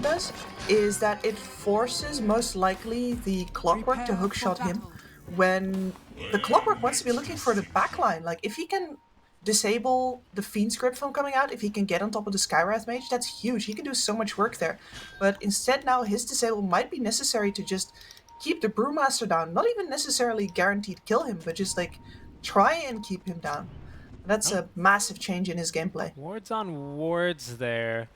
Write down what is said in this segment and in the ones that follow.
does is that it forces most likely the Clockwork to hookshot him when the Clockwork wants to be looking for the backline. Like, if he can disable the Fiend script from coming out, if he can get on top of the Skywrath Mage, that's huge. He can do so much work there. But instead now his disable might be necessary to just keep the Brewmaster down. Not even necessarily guaranteed kill him, but just like try and keep him down. That's a massive change in his gameplay. Wards on wards there.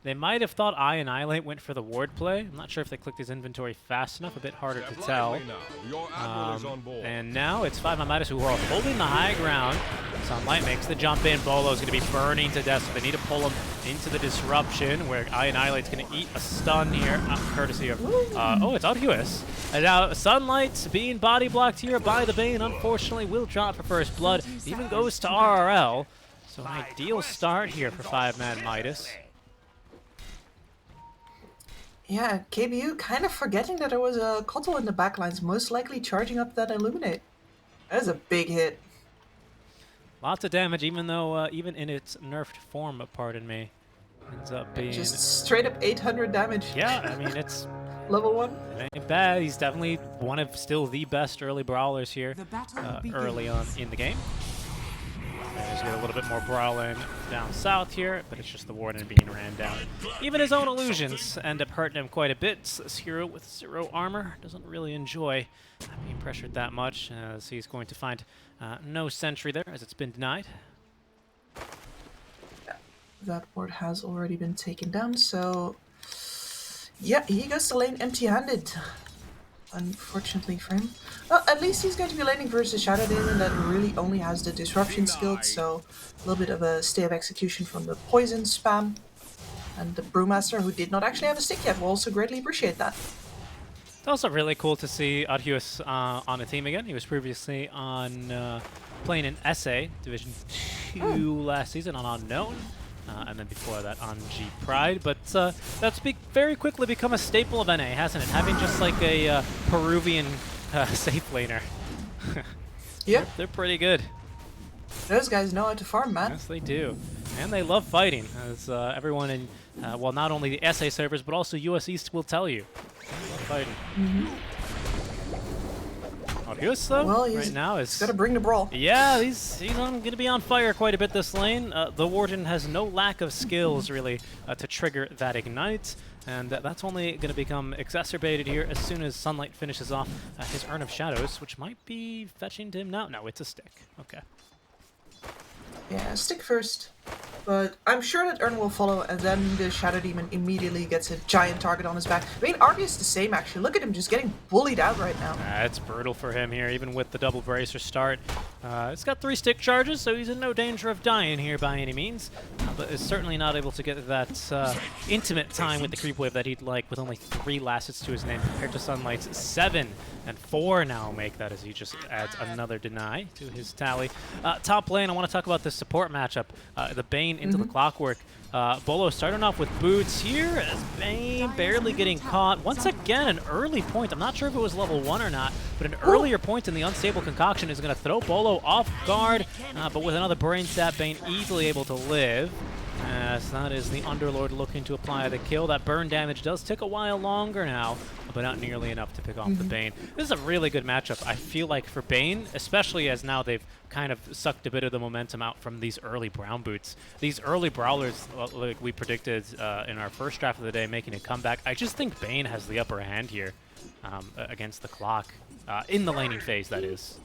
They might have thought Annihilate went for the ward play. I'm not sure if they clicked his inventory fast enough, a bit harder to tell. And now it's 5ManMidas who are holding the high ground. Sunlight makes the jump in. Bolo's going to be burning to death, so they need to pull him into the disruption, where Annihilate's going to eat a stun here, courtesy of... oh, it's Arduous. And now Sunlight's being body blocked here by the Bane. Unfortunately, will drop for first blood. Even goes to RRL. So an ideal start here for 5ManMidas. Yeah, KBU kind of forgetting that there was a Kotl in the backlines, most likely charging up that Illuminate. That is a big hit. Lots of damage, even though, even in its nerfed form, pardon me, ends up being... Just straight up 800 damage. Yeah, I mean, it's... Level 1. It ain't bad. He's definitely one of still the best early brawlers here, early on in the game. There's a little bit more brawling down south here, but it's just the Warden being ran down. Even his own illusions end up hurting him quite a bit. This hero with 0 armor doesn't really enjoy being pressured that much, as he's going to find no sentry there, as it's been denied. Yeah, that ward has already been taken down, so... Yeah, he goes to lane empty-handed. Unfortunately for him. Well, at least he's going to be laning versus Shadow Demon that really only has the disruption skill, so a little bit of a stay of execution from the poison spam. And the Brewmaster, who did not actually have a stick yet, will also greatly appreciate that. It's also really cool to see Arduous on a team again. He was previously on playing in SA Division 2 last season on Unknown. And then before that on G Pride, but that's very quickly become a staple of NA, hasn't it? Having just like a Peruvian safe laner. Yeah. They're pretty good. Those guys know how to farm, man. Yes, they do. And they love fighting, as everyone in, well, not only the SA servers, but also US East will tell you. They love fighting. Arduous, though, well, right now he's got to bring the brawl. Yeah, he's going to be on fire quite a bit this lane. The Warden has no lack of skills, really, to trigger that ignite, and that's only going to become exacerbated here as soon as Sunlight finishes off his Urn of Shadows, which might be fetching to him now. No, it's a stick. Okay. Yeah, stick first. But I'm sure that Urn will follow, and then the Shadow Demon immediately gets a giant target on his back. I mean, Arby's the same, actually. Look at him just getting bullied out right now. It's brutal for him here, even with the double bracer start. It's got 3 stick charges, so he's in no danger of dying here by any means. But is certainly not able to get that intimate time with the creep wave that he'd like, with only 3 last hits to his name compared to Sunlight's 7. And 4 now make that, as he just adds another deny to his tally. Top lane, I want to talk about this support matchup. The Bane into the Clockwork. Bolo starting off with boots here, as Bane barely getting caught. Once again, an early point. I'm not sure if it was level 1 or not, but an earlier point in the Unstable Concoction is going to throw Bolo off guard. But with another Brain Stab, Bane easily able to live. As that is the Underlord looking to apply the kill. That burn damage does take a while longer now, but not nearly enough to pick off the Bane. This is a really good matchup, I feel like, for Bane, especially as now they've kind of sucked a bit of the momentum out from these early brown boots. These early brawlers, like we predicted in our first draft of the day, making a comeback. I just think Bane has the upper hand here against the Clock, in the laning phase, that is.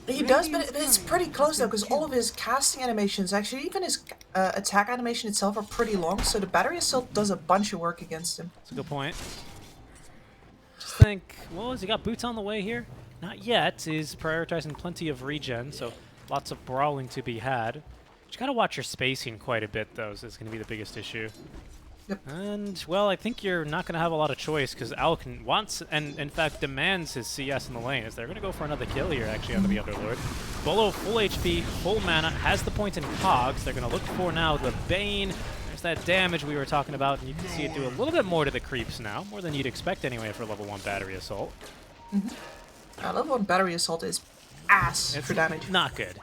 He does, but it's pretty close though, because all of his casting animations, actually even his attack animation itself, are pretty long, so the battery assault does a bunch of work against him. That's a good point. Just think, well, has he got boots on the way here? Not yet. He's prioritizing plenty of regen, so lots of brawling to be had. But you gotta watch your spacing quite a bit, though, so it's gonna be the biggest issue. Yep. And, well, I think you're not going to have a lot of choice, because Alkin wants, and in fact demands, his CS in the lane, as they're going to go for another kill here, actually, onto the Underlord. Bolo, full HP, full mana, has the point in Cogs. They're going to look for now the Bane. There's that damage we were talking about, and you can see it do a little bit more to the creeps now, more than you'd expect anyway for level 1 Battery Assault. Level 1 Battery Assault is ass It's for damage. Not good.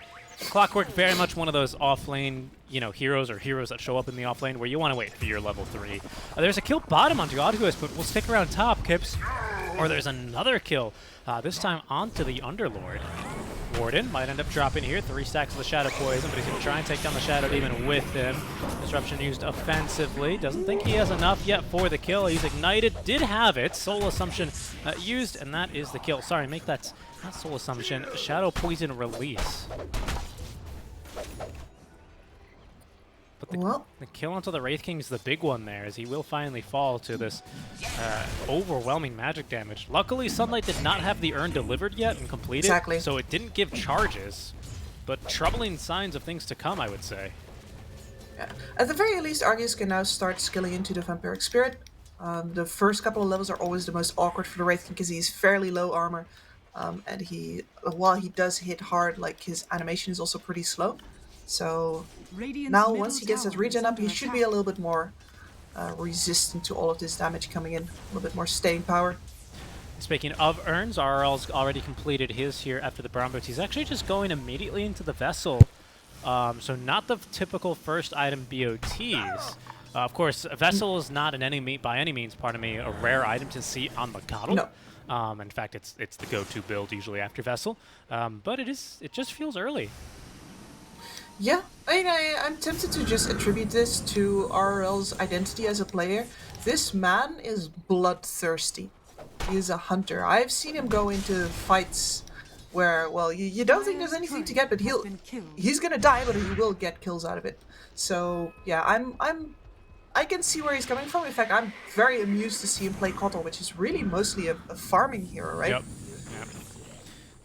Clockwork, very much one of those off-lane, heroes that show up in the off-lane where you want to wait for your level 3. There's a kill bottom onto Godhuis, but we'll stick around top, Kips. Or there's another kill, this time onto the Underlord. Warden might end up dropping here. 3 stacks of the Shadow Poison, but he's going to try and take down the Shadow Demon with him. Disruption used offensively. Doesn't think he has enough yet for the kill. He's ignited. Did have it. Soul Assumption used, and that is the kill. Sorry, make that not Soul Assumption. Shadow Poison release. But the kill onto the Wraith King is the big one there, as he will finally fall to this overwhelming magic damage. Luckily, Sunlight did not have the urn delivered yet and completed, so it didn't give charges. But troubling signs of things to come, I would say. Yeah. At the very least, Argus can now start skilling into the Vampiric Spirit. The first couple of levels are always the most awkward for the Wraith King because he's fairly low armor. And while he does hit hard, like his animation is also pretty slow. So now once he gets his regen up, he should be a little bit more resistant to all of this damage coming in. A little bit more staying power. Speaking of urns, RL's already completed his here after the brown boots. He's actually just going immediately into the vessel. So not the typical first item BOTs. Of course, a vessel is not by any means, pardon me, a rare item to see on the Coddle. No. In fact, it's the go-to build usually after vessel. But it just feels early. Yeah, I mean, I'm tempted to just attribute this to RL's identity as a player. This man is bloodthirsty. He is a hunter. I've seen him go into fights where, well, you don't think there's anything to get, but he's gonna die, but he will get kills out of it. So yeah, I can see where he's coming from. In fact, I'm very amused to see him play Kotal, which is really mostly a farming hero, right? Yep.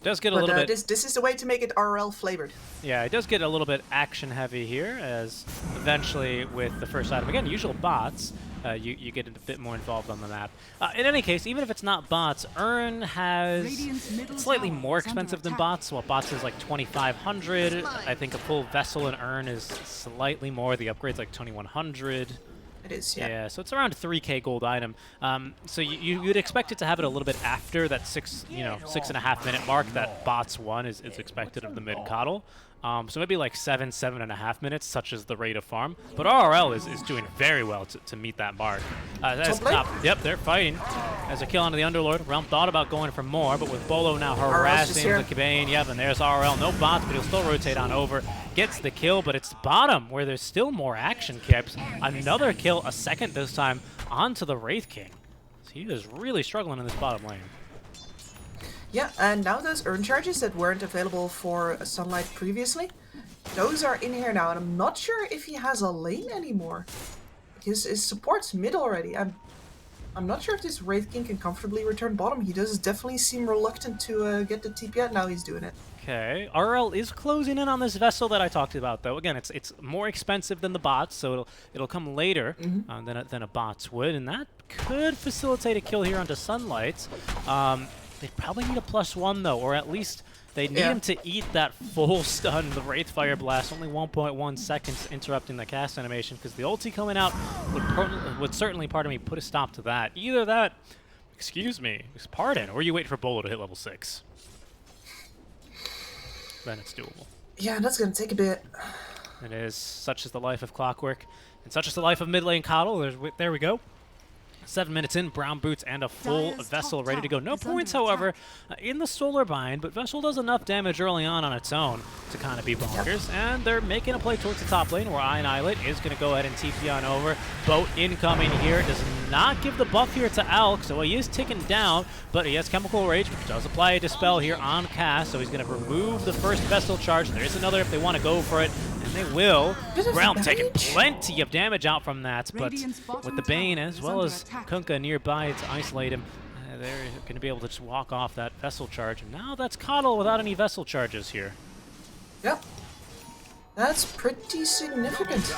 Does get a little bit. This is the way to make it RL flavored. Yeah, it does get a little bit action heavy here, as eventually with the first item, again, usual bots, you get a bit more involved on the map. In any case, even if it's not bots, Urn has slightly more expensive than bots. Well, bots is like 2,500. I think a full vessel in Urn is slightly more. The upgrade's like 2,100. It is, yeah. Yeah, so it's around 3k gold item. So you'd expect it to have it a little bit after that 6.5 minute mark that bots 1 is expected of the mid Coddle. So maybe like 7.5 minutes, such as the rate of farm. But RRL is doing very well to meet that mark. Yep, they're fighting. As a kill onto the Underlord, Realm thought about going for more, but with Bolo now harassing the Cabane, yep, and there's RRL. No bots, but he'll still rotate on over. Gets the kill, but it's bottom where there's still more action, Kips. Another kill, a second this time, onto the Wraith King. So he is really struggling in this bottom lane. Yeah, and now those urn charges that weren't available for Sunlight previously, those are in here now, and I'm not sure if he has a lane anymore. His support's mid already. I'm not sure if this Wraith King can comfortably return bottom. He does definitely seem reluctant to get the TP out. Now he's doing it. Okay, RL is closing in on this vessel that I talked about, though. Again, it's more expensive than the bots, so it'll come later than a bots would, and that could facilitate a kill here onto Sunlight. They probably need a +1 though, or at least they need him to eat that full stun. The Wraith Fire Blast, only 1.1 seconds interrupting the cast animation, because the ulti coming out would certainly, pardon me, put a stop to that. Either that, excuse me, pardon, or you wait for Bolo to hit level 6. Then it's doable. Yeah, that's gonna take a bit. It is. Such is the life of Clockwork, and such is the life of mid lane Coddle. There we go. 7 minutes in, brown boots and a full vessel ready to go. No points, however, in the solar bind, but vessel does enough damage early on its own to kind of be bonkers. And they're making a play towards the top lane, where Annihilate is going to go ahead and TP on over. Boat incoming here. Does not give the buff here to Alk, so he is ticking down, but he has Chemical Rage, which does apply a Dispel here on cast, so he's going to remove the first vessel charge. There is another if they want to go for it, and they will. Realm taking plenty of damage out from that, but with the Bane as well as Kunkka nearby to isolate him, they're going to be able to just walk off that vessel charge. And now that's Coddle without any vessel charges here. Yep. That's pretty significant.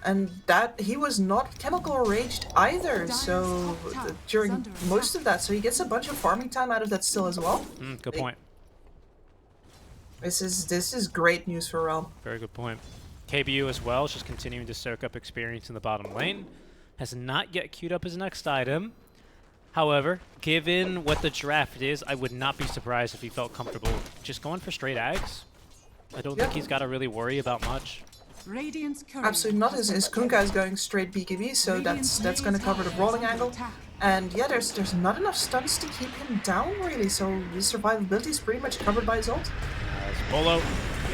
And that he was not chemical raged either, so during most of that, so he gets a bunch of farming time out of that still as well. Good point. This is great news for Realm. Very good point. KBU as well is just continuing to soak up experience in the bottom lane. Has not yet queued up his next item. However, given what the draft is, I would not be surprised if he felt comfortable just going for straight Ags. I don't think he's got to really worry about much. Absolutely not. His Kunkka is going straight BKB, so that's going to cover the brawling angle. And yeah, there's not enough stuns to keep him down really, so his survivability is pretty much covered by his ult. Bolo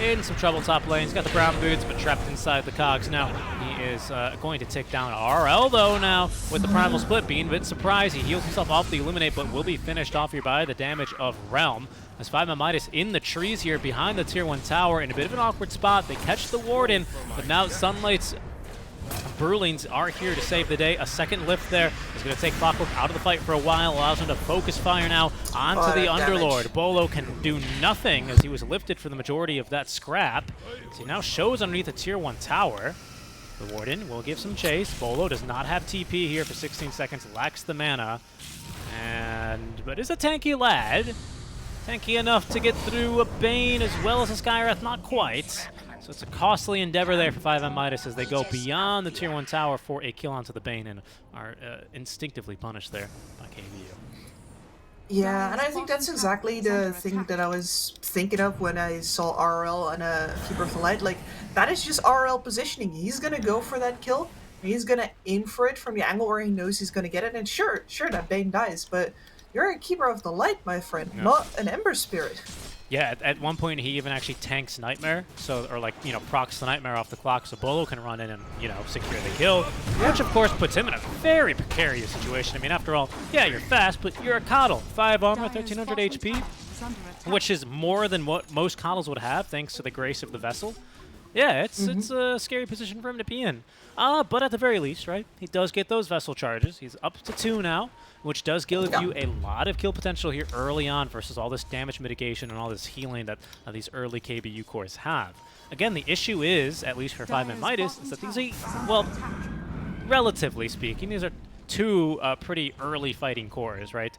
in some trouble top lane. He's got the brown boots, but trapped inside the cogs now. He is going to take down RL though now with the primal split. Being a bit surprised, he heals himself off the Illuminate, but will be finished off here by the damage of Realm. As 5ManMidas in the trees here behind the tier 1 tower in a bit of an awkward spot. They catch the Warden, but now Sunlight's Brewlings are here to save the day. A second lift there is going to take Clockwork out of the fight for a while, allows him to focus fire now onto the Underlord. Bolo can do nothing as he was lifted for the majority of that scrap. So he now shows underneath the tier 1 tower. The Warden will give some chase. Bolo does not have TP here for 16 seconds, lacks the mana. But is a tanky lad. Tanky enough to get through a Bane as well as a Skywrath, not quite. So it's a costly endeavor there for 5ManMidas as they go beyond the tier 1 tower for a kill onto the Bane and are instinctively punished there by KVU. Yeah, and I think that's exactly the thing that I was thinking of when I saw RL and a Keeper of the Light. Like, that is just RL positioning. He's gonna go for that kill. He's gonna aim for it from the angle where he knows he's gonna get it. And sure, that Bane dies, but you're a Keeper of the Light, my friend, not an Ember Spirit. Yeah, at one point he even actually tanks Nightmare, or like, procs the Nightmare off the clock so Bolo can run in and, secure the kill, which of course puts him in a very precarious situation. I mean, after all, yeah, you're fast, but you're a Coddle. 5 armor, 1300 HP, which is more than what most Coddles would have thanks to the grace of the Vessel. Yeah, it's a scary position for him to be in. But at the very least, right, he does get those Vessel charges. He's up to 2 now, which does give you a lot of kill potential here early on versus all this damage mitigation and all this healing that these early KBU cores have. Again, the issue is, at least for 5ManMidas, is that these are, well, relatively speaking, these are 2 pretty early fighting cores, right?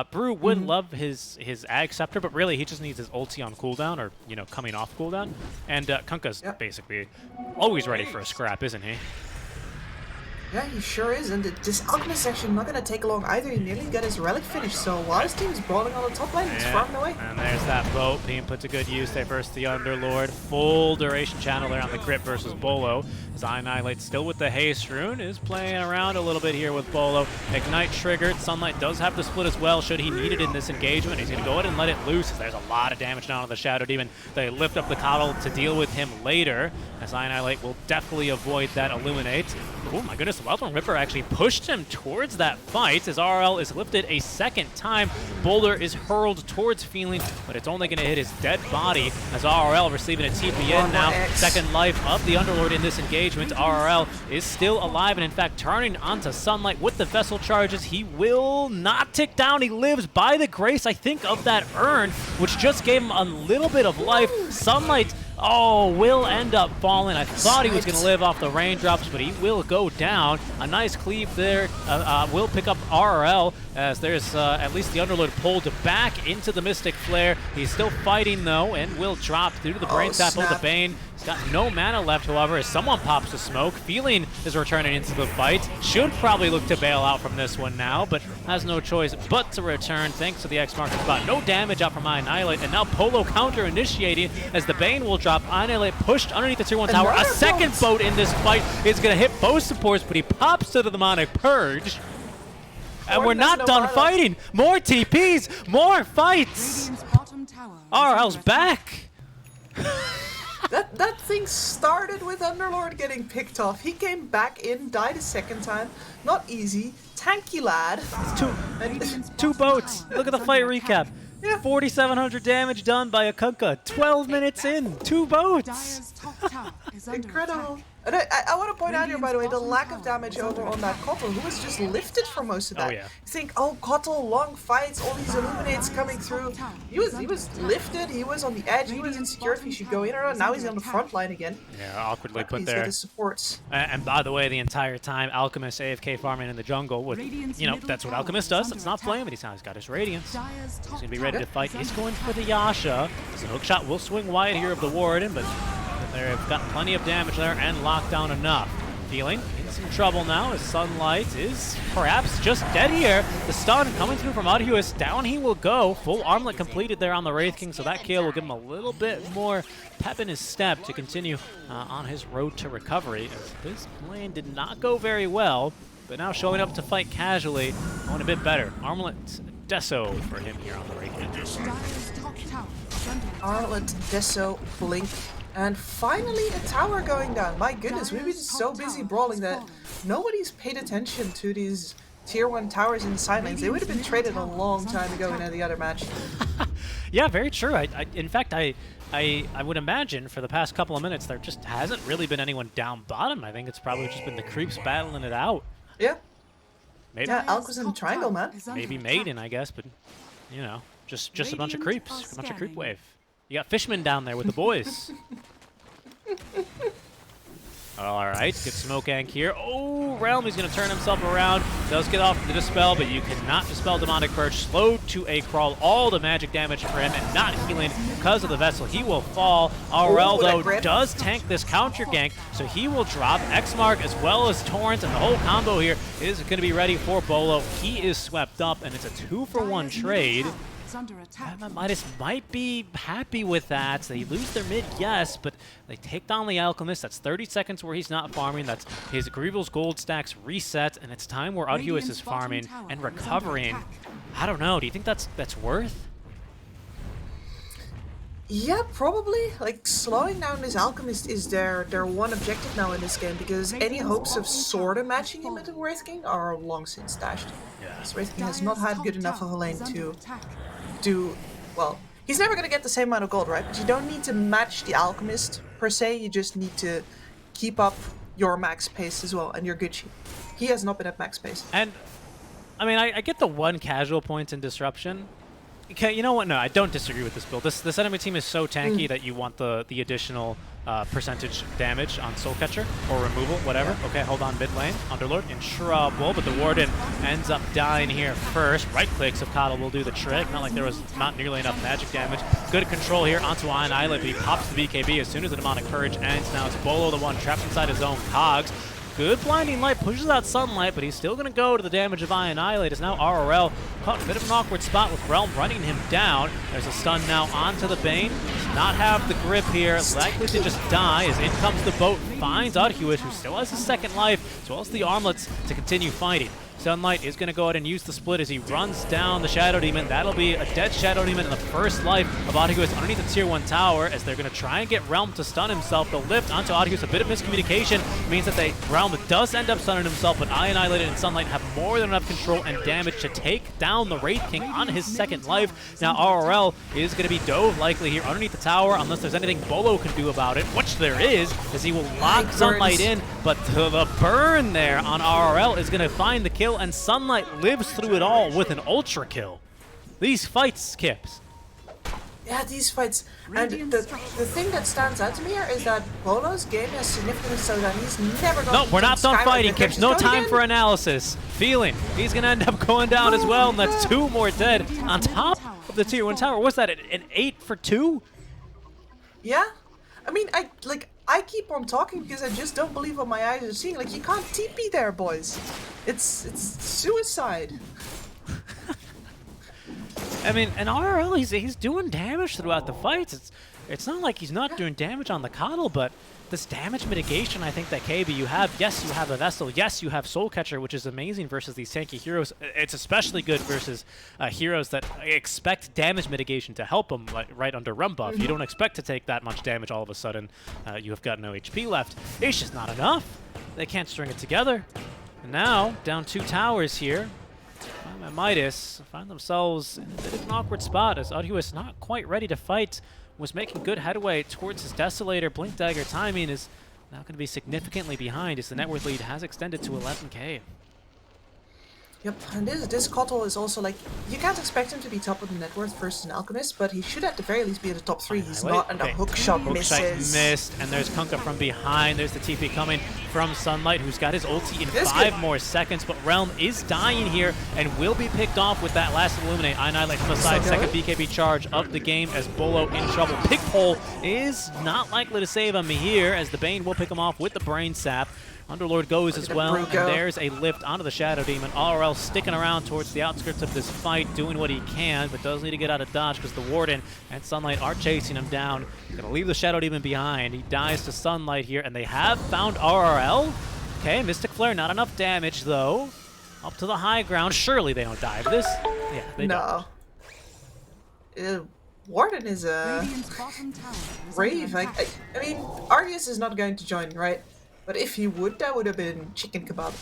Brew would love his Ag Scepter, but really he just needs his ulti on cooldown, or, coming off cooldown. And Kunkka's basically always ready for a scrap, isn't he? Yeah, he sure is, and this Alchemist is actually not going to take long either. He nearly got his Relic finished, so while his team is brawling on the top lane, he's farming away. And there's that boat being put to good use there versus the Underlord. Full duration channel there on the crit versus Bolo. Annihilate still with the haste rune, is playing around a little bit here with Bolo. Ignite triggered. Sunlight does have to split as well should he need it in this engagement. He's going to go ahead and let it loose as there's a lot of damage down on the Shadow Demon. They lift up the Coddle to deal with him later, as Annihilate will definitely avoid that Illuminate. Oh my goodness, the Wildborn Ripper actually pushed him towards that fight as RL is lifted a second time. Boulder is hurled towards Feeling, but it's only going to hit his dead body as RL receiving a TPN now. Second life of the Underlord in this engagement. RL is still alive and in fact turning onto Sunlight with the Vessel charges. He will not tick down. He lives by the grace, I think, of that urn, which just gave him a little bit of life. Sunlight will end up falling. I thought he was going to live off the raindrops, but he will go down. A nice cleave there will pick up RL as there's at least the Underlord pulled back into the Mystic Flare. He's still fighting though and will drop due to the Brain Tap of the Bane. He's got no mana left, however, as someone pops the smoke. Feeling is returning into the fight. Should probably look to bail out from this one now, but has no choice but to return thanks to the X marker spot. No damage out from Annihilate, and now Polo counter initiating as the Bane will drop. Annihilate pushed underneath the tier 1 tower. A second boat in this fight is going to hit both supports, but he pops to the Demonic Purge. And we're not done fighting. More TPs, more fights. RL's back. That thing started with Underlord getting picked off. He came back in, died a second time. Not easy. Tanky lad. Two boats. Look at the fight recap. Yeah. 4,700 damage done by a Kunkka. 12 minutes in. 2 boats. Incredible. And I want to point out here, by the way, the lack of damage over on that Kotl, who was just lifted for most of that. You think, Kotl, long fights, all these Illuminates coming through. He was lifted, he was on the edge, he was insecure if he should go in or not. Now he's on the front line again. Yeah, awkwardly put there. He's got his supports. And by the way, the entire time, Alchemist AFK farming in the jungle, with, that's what Alchemist does. It's not flame, but he's got his Radiance. He's going to be ready to fight. He's going for the Yasha. The hookshot will swing wide here of the Warden, but they've got plenty of damage there and lockdown enough. Feeling in some trouble now as Sunlight is perhaps just dead here. The stun coming through from Arduous. Down he will go. Full armlet completed there on the Wraith King, so that kill will give him a little bit more pep in his step to continue on his road to recovery. As this lane did not go very well, but now showing up to fight casually, going a bit better. Armlet Deso for him here on the Wraith King. Armlet, Deso, Blink. And finally a tower going down. My goodness, we've been so busy brawling that nobody's paid attention to these tier 1 towers in the side lanes. They would have been traded a long time ago in any other match. Yeah, very true. In fact, I would imagine for the past couple of minutes there just hasn't really been anyone down bottom. I think it's probably just been the creeps battling it out. Yeah. Maybe. Yeah, Alk was in the triangle, man. Maybe Maiden, I guess, but you know, just a bunch of creeps, a bunch of creep wave. You got Fishman down there with the boys. All right, good smoke gank here. Oh, Realm, he's going to turn himself around. Does get off the Dispel, but you cannot Dispel Demonic Purge. Slowed to a crawl. All the magic damage for him and not healing because of the Vessel. He will fall. RL, though, does tank this counter gank, so he will drop X-Mark as well as Torrent, and the whole combo here is going to be ready for Bolo. He is swept up, and it's a 2-for-1 trade. 5ManMidas might be happy with that. They lose their mid, yes, but they take down the Alchemist. That's 30 seconds where he's not farming. That's his Grieval's gold stacks reset, and it's time where Arduous is farming and recovering. I don't know. Do you think that's worth? Yeah, probably. Like, slowing down this Alchemist is their one objective now in this game, because any hopes of sorta matching him with the Wraith King are long since dashed. Yeah. This Wraith King has not had good enough of a lane to do, well, he's never gonna get the same amount of gold, right? But you don't need to match the Alchemist per se, you just need to keep up your max pace as well, and you're Gucci. He has not been at max pace. And, I mean, I get the one casual point in Disruption. Okay, you know what? No, I don't disagree with this build. This enemy team is so tanky that you want the additional percentage damage on Soul Catcher or removal, whatever. Yeah. Okay, hold on, mid lane. Underlord in trouble, but the Warden ends up dying here first. Right clicks of Coddle will do the trick. Not like there was not nearly enough magic damage. Good control here onto Iron Islet, but he pops the BKB as soon as the Demonic Purge ends. Now it's Bolo, the one trapped inside his own cogs. Good blinding light, pushes out Sunlight, but he's still going to go to the damage of Annihilate. As now RRL caught a bit of an awkward spot with Realm running him down. There's a stun now onto the Bane. Does not have the grip here, likely to just die as in comes the boat, finds Arduous, who still has a second life, as well as the armlets to continue fighting. Sunlight is going to go ahead and use the split as he runs down the Shadow Demon. That'll be a dead Shadow Demon in the first life of Arduous underneath the tier 1 tower as they're going to try and get Realm to stun himself. The lift onto Arduous, a bit of miscommunication, means that Realm does end up stunning himself, but Annihilated and Sunlight have more than enough control and damage to take down the Wraith King on his second life. Now RRL is going to be dove likely here underneath the tower unless there's anything Bolo can do about it, which there is, as he will lock Sunlight in, but the burn there on RRL is going to find the kill, and Sunlight lives through it all with an ultra kill. These fights, Skips. Yeah, these fights. And the thing that stands out to me here is that Bolo's game has significantly slowed down. He's never going No, we're not done fighting, Kips. No time for analysis. Feeling. He's going to end up going down as well, and that's 2 more dead on top of the tier 1 tower. What's that, an 8 for 2? Yeah. I mean, I keep on talking because I just don't believe what my eyes are seeing. Like, you can't TP there, boys. It's suicide. I mean, and RRL, he's doing damage throughout the fights. It's not like he's not doing damage on the Coddle, but this damage mitigation, I think that KB you have, yes, you have a Vessel, yes, you have Soul Catcher, which is amazing versus these tanky heroes. It's especially good versus heroes that expect damage mitigation to help them right under Rum Buff. You don't expect to take that much damage all of a sudden. You have got no HP left. It's just not enough. They can't string it together. And now, down 2 towers here. 5ManMidas find themselves in a bit of an awkward spot as Arduous not quite ready to fight. Was making good headway towards his Desolator. Blink Dagger timing is now going to be significantly behind as the net worth lead has extended to 11k. Yep, and this Coddle is also like, you can't expect him to be top of the net worth versus an Alchemist, but he should at the very least be in the top 3. He's not, and the hook shot misses. Missed, and there's Kunkka from behind. There's the TP coming from Sunlight, who's got his ulti in 5 more seconds, but Realm is dying here and will be picked off with that last Illuminate. Annihilate from the side, second BKB charge of the game as Bolo in trouble. Pigpole is not likely to save him here as the Bane will pick him off with the Brain Sap. Underlord goes Look as at well, the and Brute go. there's a lift onto the Shadow Demon. RL sticking around towards the outskirts of this fight, doing what he can, but does need to get out of dodge because the Warden and Sunlight are chasing him down. Gonna leave the Shadow Demon behind. He dies to Sunlight here, and they have found RRL. Okay, Mystic Flare, not enough damage though. Up to the high ground. Surely they don't die for this. Yeah, they don't. No. Warden is a rave. I mean, Argus is not going to join, right? But if he would, that would have been chicken kebab.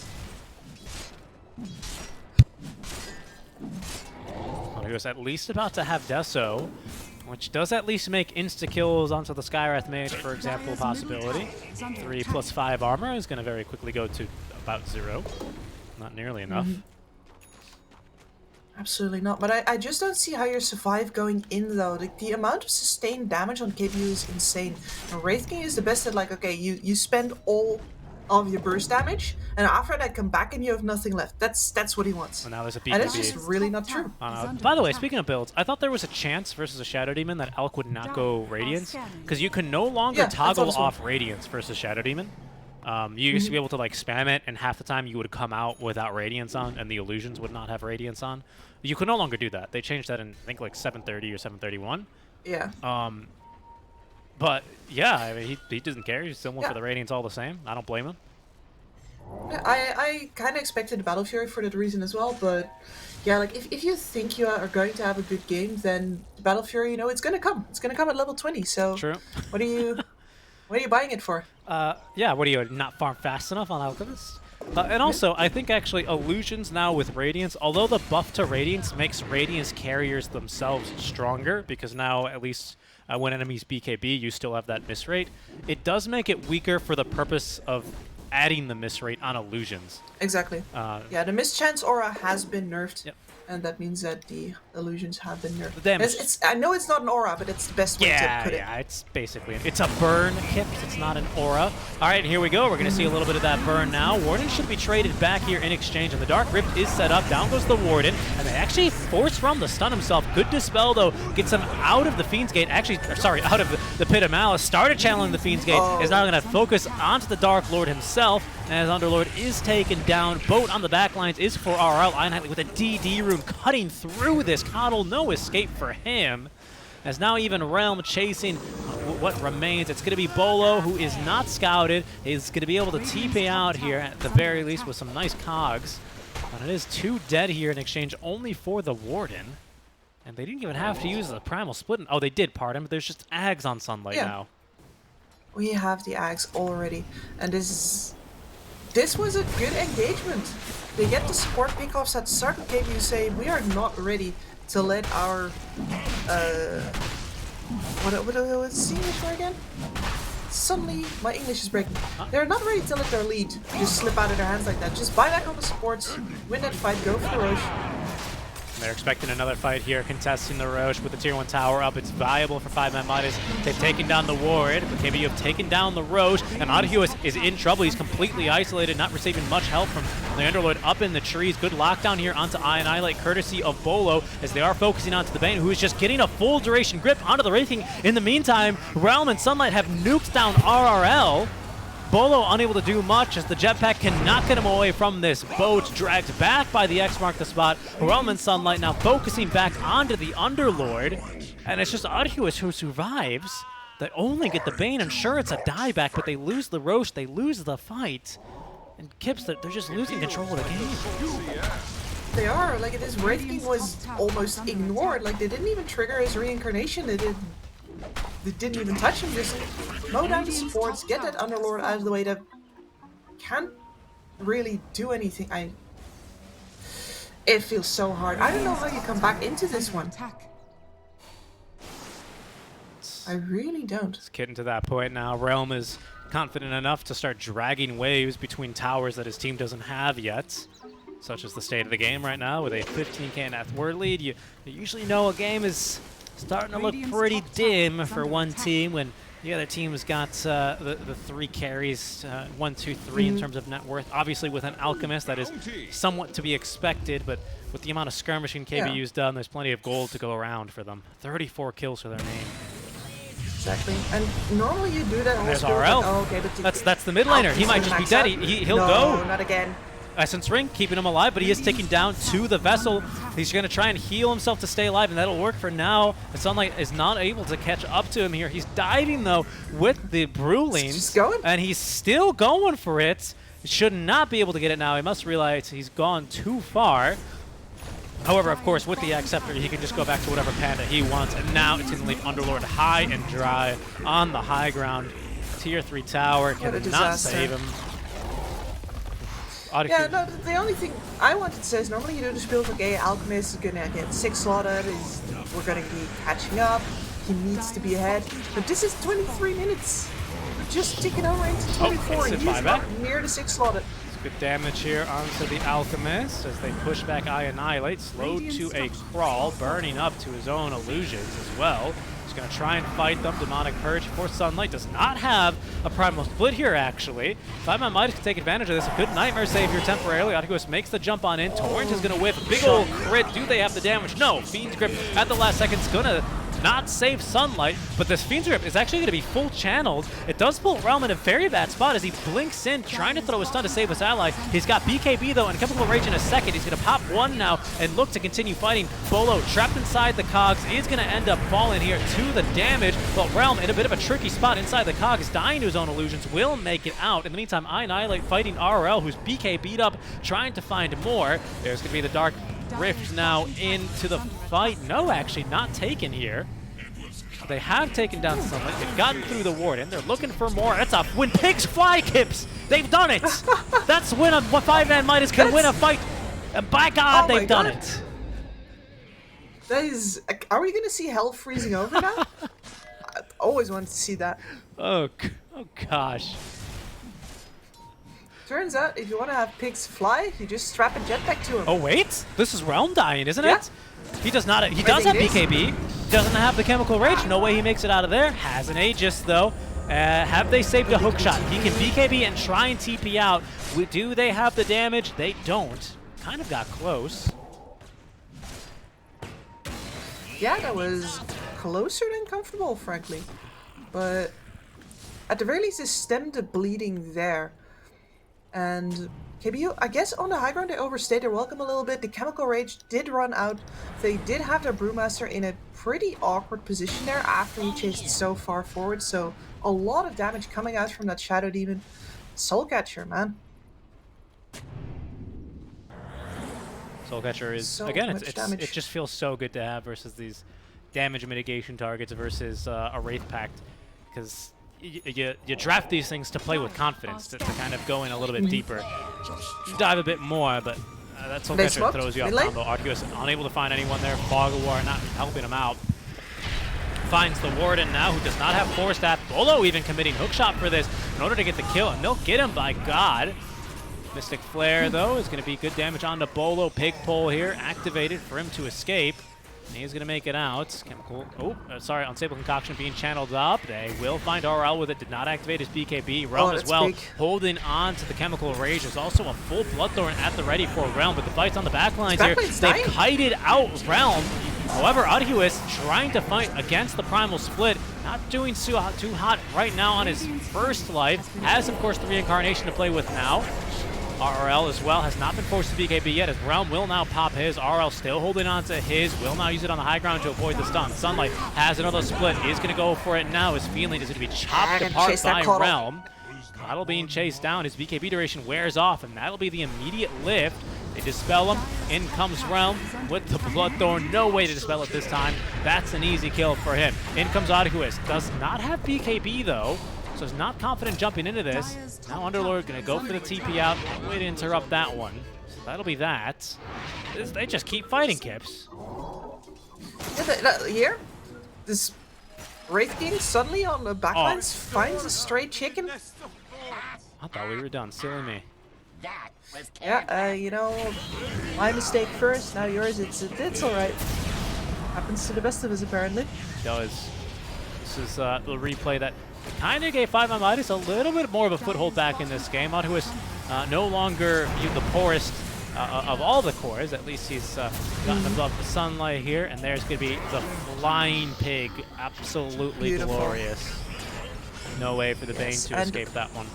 Well, he was at least about to have Deso, which does at least make insta-kills onto the Skywrath Mage, for example, a possibility. 3+5 armor is going to very quickly go to about 0. Not nearly enough. Absolutely not. But I just don't see how you survive going in, though. The amount of sustained damage on KBU is insane. And Wraith King is the best at, like, okay, you spend all of your burst damage, and after that come back and you have nothing left. That's what he wants. So now there's a And it's BKB. just really not true. By the way, speaking of builds, I thought there was a chance versus a Shadow Demon that Elk would not go Radiance, because you can no longer toggle off Radiance versus Shadow Demon. You used to be able to like spam it, and half the time you would come out without Radiance on, and the illusions would not have Radiance on. You can no longer do that. They changed that in, I think, like 730 or 731. Yeah. But yeah, I mean, he doesn't care. He's still went for the Radiance all the same. I don't blame him. Yeah, I kind of expected Battle Fury for that reason as well, but yeah, like if you think you are going to have a good game, then Battle Fury, you know, it's gonna come. It's gonna come at level 20. So True. What are you buying it for? Yeah, what are you, not farm fast enough on Alchemist? And also, I think actually Illusions now with Radiance, although the buff to Radiance makes Radiance carriers themselves stronger, because now at least when enemies BKB, you still have that miss rate, it does make it weaker for the purpose of adding the miss rate on Illusions. Exactly. Yeah, the mischance aura has been nerfed. Yep. And that means that the illusions have been nerfed. The damage. I know it's not an aura, but it's the best way to put it. Yeah, it's basically, it's a burn kit, it's not an aura. All right, here we go. We're going to see a little bit of that burn now. Warden should be traded back here in exchange, and the Dark Rift is set up. Down goes the Warden, and they actually force Realm to stun himself. Good Dispel, though, gets him out of the Fiend's Gate. Actually, sorry, out of the Pit of Malice. Started channeling the Fiend's Gate. Is now going to focus onto the Dark Lord himself, as Underlord is taken down. Boat on the back lines is for RL. Einheitly with a DD rune cutting through this. Coddle, no escape for him. As now even Realm chasing what remains. It's going to be Bolo, who is not scouted. He's going to be able to TP out here at the very least with some nice cogs. But it is 2 dead here in exchange only for the Warden. And they didn't even have to use the Primal Split. Oh, they did, pardon, but there's just Ags on Sunlight now. We have the Ags already. And this was a good engagement. They get the support pickoffs at certain KBU say we are not ready to let our what's the English for again? Suddenly my English is breaking. They're not ready to let their lead just slip out of their hands like that. Just buy back on the supports, win that fight, go for the Roche. They're expecting another fight here, contesting the Roche with the Tier 1 tower up. It's viable for 5ManMidas. They've taken down the Ward, but KBU have taken down the Roche, and Adhue is in trouble. He's completely isolated, not receiving much help from the Underlord up in the trees. Good lockdown here onto Annihilate, courtesy of Bolo, as they are focusing onto the Bane, who is just getting a full duration grip onto the Wraithing. In the meantime, Realm and Sunlight have nuked down RRL. Bolo unable to do much as the jetpack cannot get him away from this boat, dragged back by the X mark the spot. Realm and Sunlight now focusing back onto the Underlord, and it's just Adhuis who survives. They only get the Bane, and sure it's a dieback, but they lose the Roche, they lose the fight. And Kips, they're just losing control of the game. They are, like this Wraithing was almost ignored, like they didn't even trigger his reincarnation, they didn't even touch him, just mow down the supports, get that Underlord out of the way that can't really do anything. It feels so hard. I don't know how you come back into this one. I really don't. It's getting to that point now. Realm is confident enough to start dragging waves between towers that his team doesn't have yet. Such as the state of the game right now with a 15k net word lead. You usually know a game is starting to look pretty dim for one team when the other team's got the 3 carries, 1, 2, 3 in terms of net worth. Obviously with an Alchemist, that is somewhat to be expected, but with the amount of skirmishing KBU's done, there's plenty of gold to go around for them. 34 kills for their name. Exactly. And normally you do that. There's also, RL. Like, oh, okay, but That's the mid laner. He might just be dead. He'll no, go. not again. Essence Ring, keeping him alive, but he is taking down to the vessel. He's going to try and heal himself to stay alive, and that'll work for now. The Sunlight is not able to catch up to him here. He's diving, though, with the Brewlings. Just going. And he's still going for it. He should not be able to get it now. He must realize he's gone too far. However, of course, with the Acceptor, he can just go back to whatever panda he wants. And now it's going to leave Underlord high and dry on the high ground. Tier 3 tower cannot save him. Yeah, no, the only thing I wanted to say is normally you do this build, okay, Alchemist is gonna get 6 slotted, we're gonna be catching up, he needs to be ahead, but this is 23 minutes. We're just ticking over into 24, and he's not near the 6 slotted. Good damage here onto the Alchemist as they push back Annihilate, slowed to a crawl, burning up to his own illusions as well. He's going to try and fight them. Demonic Purge for Sunlight does not have a Primal Split here, actually. 5ManMidas can take advantage of this. A good Nightmare save here temporarily. Artigos makes the jump on in. Torrent is going to whiff. Big old crit. Do they have the damage? No. Fiend's Grip at the last second is going to not save Sunlight, but this Fiend's Grip is actually going to be full channeled. It does pull Realm in a very bad spot as he blinks in, trying to throw a stun to save his ally. He's got BKB though, and Chemical Rage in a second. He's going to pop one now and look to continue fighting. Bolo trapped inside the cogs is going to end up falling here to the damage, but Realm in a bit of a tricky spot inside the cogs, dying to his own illusions, will make it out. In the meantime, Annihilate fighting RL, who's BKB'd up, trying to find more. There's going to be the Dark Rift now into the fight. No, actually not taken here. They have taken down Sunlight. They've gotten through the Warden. They're looking for more. That's a when pigs fly, Kips. They've done it. That's when a 5ManMidas can win a fight. And by God, they've done it. That is. Are we gonna see hell freezing over now? I always wanted to see that. Oh gosh. Turns out, if you want to have pigs fly, you just strap a jetpack to him. Oh wait, this is Realm dying, isn't it? He does not. He does have BKB. Doesn't have the Chemical Rage. No way he makes it out of there. Has an Aegis though. Have they saved a hook shot? He can BKB and try and TP out. Do they have the damage? They don't. Kind of got close. Yeah, that was closer than comfortable, frankly. But at the very least, it stemmed the bleeding there. And KBU, I guess on the high ground, they overstayed their welcome a little bit. The Chemical Rage did run out. They did have their Brewmaster in a pretty awkward position there after he chased so far forward. So a lot of damage coming out from that Shadow Demon. Soulcatcher, man. Soulcatcher is, so again, it just feels so good to have versus these damage mitigation targets versus a Wraith Pact. Because you draft these things to play with confidence, to kind of go in a little bit deeper. Dive a bit more, but that Soulcatcher throws you off combo. Artigos unable to find anyone there. Fog of War not helping him out. Finds the Warden now, who does not have Force Staff. Bolo even committing hookshot for this in order to get the kill, and they'll get him by God. Mystic Flare, though, is going to be good damage on the Bolo. Pig Pole here, activated for him to escape. And he's going to make it out. Chemical, Unstable Concoction being channeled up. They will find RL with it. Did not activate his BKB. Realm as well, holding on to the Chemical Rage. There's also a full Bloodthorn at the ready for Realm, but the fight's on the backlines here. They've kited out Realm. However, Artigos trying to fight against the Primal Split. Not doing too hot right now on his first life. Has, of course, the Reincarnation to play with now. RL as well has not been forced to BKB yet, as Realm will now pop his. RL still holding on to his, will now use it on the high ground to avoid the stun. Sunlight has another split, is going to go for it now. His feeling is going to be chopped apart by Realm. Coddle being chased down, his BKB duration wears off, and that'll be the immediate lift. They dispel him, in comes Realm with the Bloodthorn. No way to dispel it this time. That's an easy kill for him. In comes Artigos, does not have BKB though. So he's not confident jumping into this. Now Underlord going to go for the TP out. No way to interrupt that one. So that'll be that. They just keep fighting, Kips. Yeah, here, this Wraith King suddenly on the backlines finds a stray chicken. I thought we were done. Silly me. Yeah, you know, my mistake first, now yours. It's alright. Happens to the best of us, apparently. It does. This is the replay that kind of gave 5ManMidas a little bit more of a foothold back in this game. Artigos no longer viewed the poorest of all the cores. At least he's gotten above the sunlight here, and there's going to be the flying pig. Absolutely Beautiful. Glorious. No way for the Bane to escape that one.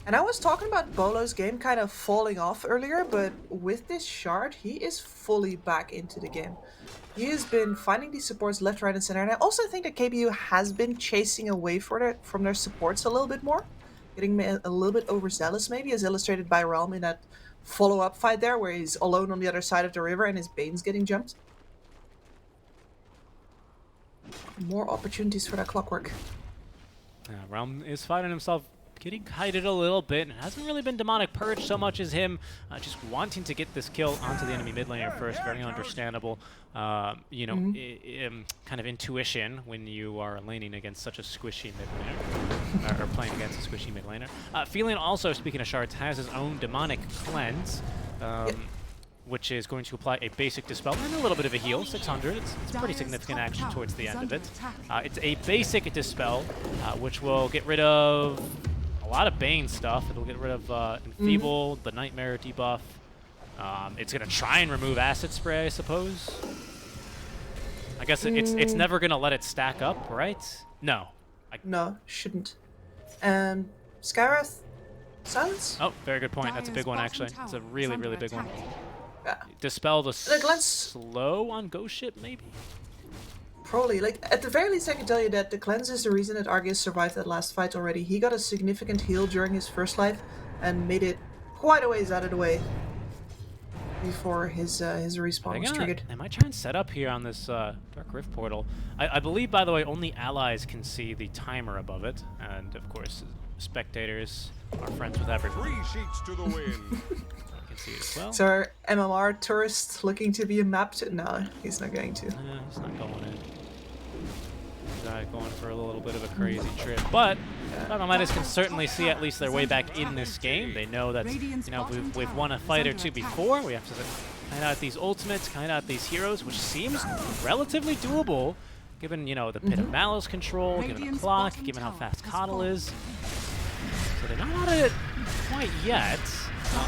And I was talking about Bolo's game kind of falling off earlier, but with this shard, he is fully back into the game. He has been finding these supports left, right, and center, and I also think that KBU has been chasing away from their supports a little bit more, getting a little bit overzealous maybe, as illustrated by Realm in that follow-up fight there, where he's alone on the other side of the river and his Bane's getting jumped. More opportunities for that Clockwork. Realm is finding himself getting kited a little bit. It hasn't really been Demonic Purge so much as him just wanting to get this kill onto the enemy mid laner first. Very understandable, you know, kind of intuition when you are laning against such a squishy mid laner, or playing against a squishy mid laner. Feeling also, speaking of shards, has his own Demonic Cleanse, which is going to apply a basic Dispel and a little bit of a heal, 600. It's pretty significant action towards the end of it. It's a basic Dispel, which will get rid of a lot of Bane stuff. It'll get rid of Enfeeble, the Nightmare debuff. It's going to try and remove Acid Spray, I suppose. I guess it's never going to let it stack up, right? No. No, shouldn't. And Skywrath? Silence? Oh, very good point. That's a big one, actually. It's a really, really big one. Yeah. Dispel the slow on Ghost Ship, maybe? Probably. Like, at the very least, I can tell you that the cleanse is the reason that Argus survived that last fight already. He got a significant heal during his first life and made it quite a ways out of the way before his respawn was triggered. I might try and set up here on this Dark Rift portal. I believe, by the way, only allies can see the timer above it, and of course, spectators are friends with everyone. 3 sheets to the wind. Can see it as well. So our MMR tourist looking to be a map to... No, he's not going to. He's not going in. He's going for a little bit of a crazy trip. But 5ManMidas can certainly see at least their way back in this game. They know that, you know, we've won a fight or two before. We have to kind out these ultimates, kind out these heroes, which seems relatively doable, given, you know, the Pit of Malice control, given the clock, given how fast Coddle is. So they're not out of it quite yet.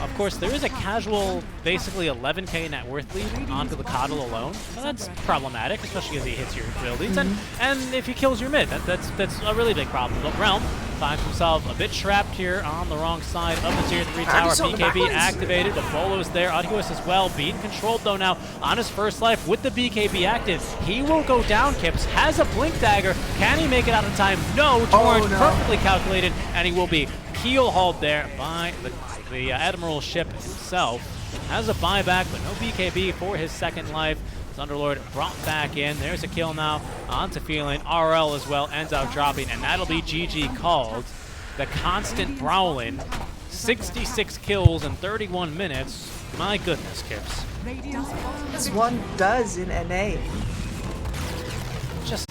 Of course, there is a casual, basically 11k net worth lead onto the Coddle alone. So that's problematic, especially as he hits your abilities. And if he kills your mid, that's a really big problem. But Realm finds himself a bit trapped here on the wrong side of the tier 3 tower. BKB activated, the Bolo's there. Arduous as well, being controlled though now on his first life with the BKB active. He will go down, Kips, has a Blink Dagger. Can he make it out in time? No, Torrent perfectly calculated, and he will be keel hauled there by the Admiral ship himself. Has a buyback, but no BKB for his second life. Thunderlord brought back in. There's a kill now onto Feeling. RL as well ends up dropping, and that'll be GG called. The constant Brawlin, 66 kills in 31 minutes. My goodness, Kips. As one does in NA. Just